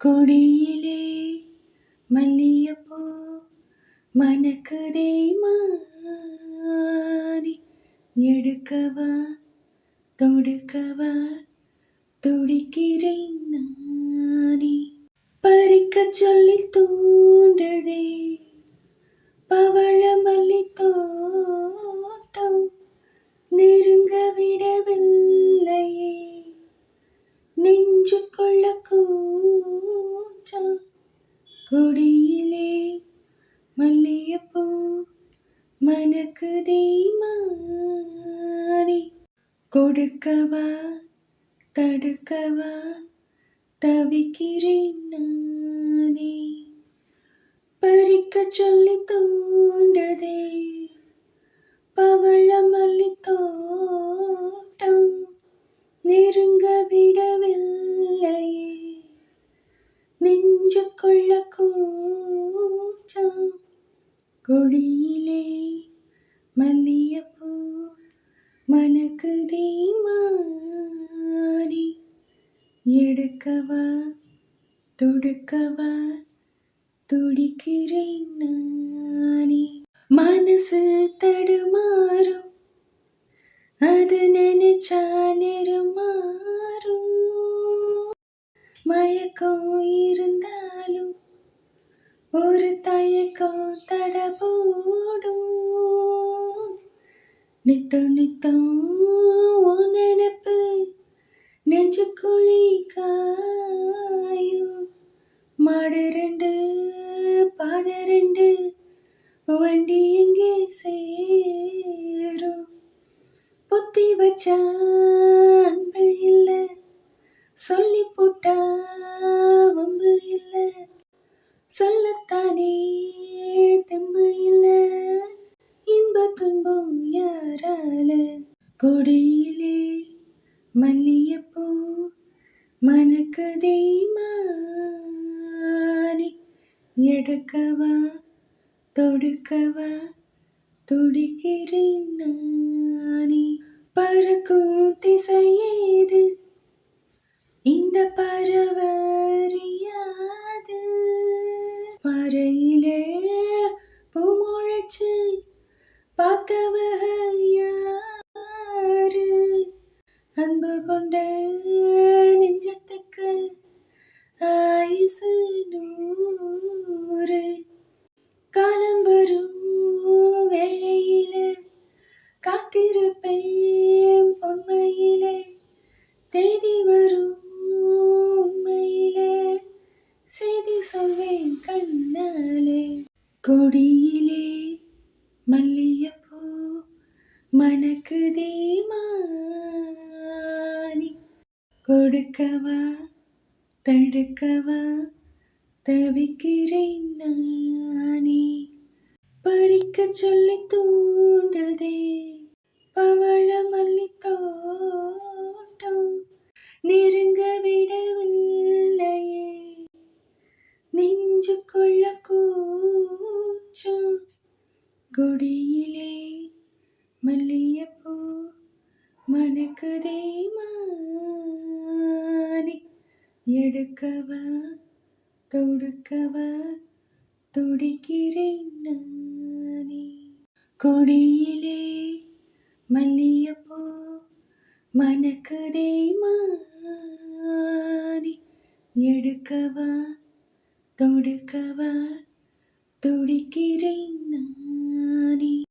கொடியிலே மல்லியப்பூ மணக்குதே மாறி, எடுக்கவா தொடுக்கவா துடிக்கிறேன் நானே. பறிக்கச் சொல்லி தூண்டுதே பவளமல்லி தோட்டம், நெருங்க விடவில்லையே நெஞ்சுக்குள்ள கூச்சம். கொடியிலே மல்லியப்பூ மணக்குதே மாறி, கொடுக்கவா தடுக்கவா தவிக்கிறேன் நானே. பறிக்கச் சொல்லி தூண்டதே பவளமல்லி தோட்டம், நெருங்க விடவில்லையே நெஞ்சுக்குள்ள கூச்சம். கொடியிலே மல்லியப்பூ மணக்குதே மாறி, எடுக்கவா தொடுக்கவா துடிக்கிறேன் நானே. மனசு தடுமாறும், அது நினைச்சா நெருமாறும். மயக்கம் இருந்தாலும் ஒரு தயக்கம் தடபோடும். நித்தம் நித்தம் உன் நினைப்பு நெஞ்சுக்குழி காயும். மாடு ரெண்டு பாத ரெண்டு வண்டி எங்கே சேரும். புத்தி வச்சா அன்பு இல்ல, சொல்லி போட்டா வம்பு இல்ல. சொல்லத்தானே தெம்பு இல்ல, இன்ப துன்பம் யாரால. கொடியிலே மல்லியப்பூ மணக்குதே மாறி, எடுக்கவா தொடுக்கவா துடிக்கிறேன் நானே. பறக்கும் திசையேது இந்த பரவறியாது, பறையிலே பூமுளைச்சு பார்த்தவக யாரு. அன்பு கொண்ட நெஞ்சத்துக்கு ஆயுசு 100. காலம் வரும் வேளையில காத்திருப்பேன் பொன்மையிலே, தேதி வரும் உண்மையிலே செய்தி சொல்வேன் கண்ணாலே. கொடியிலே மல்லியப்பூ மணக்குதே மாறி, கொடுக்கவா தடுக்கவா தவிக்கிறேன் நானே. பறிக்கச் சொல்லி தூண்டுதே பவளமல்லி தோட்டம், நெருங்க விடவில்லையே நெஞ்சுக்குள்ள கூச்சம். கொடியிலே மல்லியப்பூ மணக்குதே மாறி, எடுக்கவா தொடுக்கவா துடிக்கிறேன் நானே. கொடியிலே மல்லியப்பூ மணக்குதே மாறி, எடுக்கவா தொடுக்கவா துடிக்கிறேன் நான்.